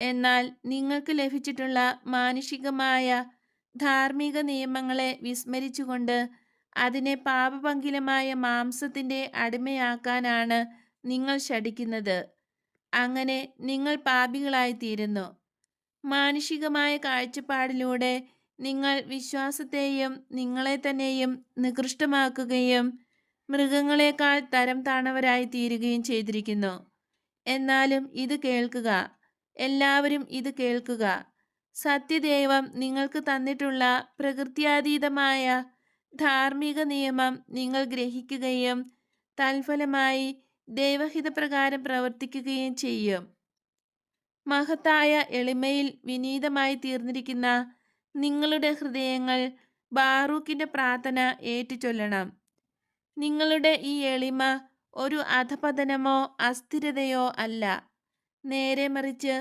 എന്നാൽ നിങ്ങൾക്ക് ലഭിച്ചിട്ടുള്ള മാനുഷികമായ ധാർമ്മിക നിയമങ്ങളെ വിസ്മരിച്ചുകൊണ്ട് അതിനെ പാപപങ്കിലമായ മാംസത്തിന്റെ അടിമയാക്കാനാണ് നിങ്ങൾ ശഠിക്കുന്നത്. അങ്ങനെ നിങ്ങൾ പാപികളായിത്തീരുന്നു. മാനുഷികമായ കാഴ്ചപ്പാടിലൂടെ നിങ്ങൾ വിശ്വാസത്തെയും നിങ്ങളെ തന്നെയും നികൃഷ്ടമാക്കുകയും മൃഗങ്ങളെക്കാൾ തരം താണവരായി തീരുകയും ചെയ്തിരിക്കുന്നു. എന്നാലും ഇത് കേൾക്കുക, എല്ലാവരും ഇത് കേൾക്കുക. സത്യദൈവം നിങ്ങൾക്ക് തന്നിട്ടുള്ള പ്രകൃത്യാതീതമായ ധാർമ്മിക നിയമം നിങ്ങൾ ഗ്രഹിക്കുകയും തൽഫലമായി ദൈവഹിതപ്രകാരം പ്രവർത്തിക്കുകയും ചെയ്യും. മഹത്തായ എളിമയിൽ വിനീതമായി തീർന്നിരിക്കുന്ന നിങ്ങളുടെ ഹൃദയങ്ങൾ ബാറൂക്കിന്റെ പ്രാർത്ഥന ഏറ്റുചൊല്ലണം. നിങ്ങളുടെ ഈ എളിമ ഒരു അധപതനമോ അസ്ഥിരതയോ അല്ല, നേരെ മറിച്ച്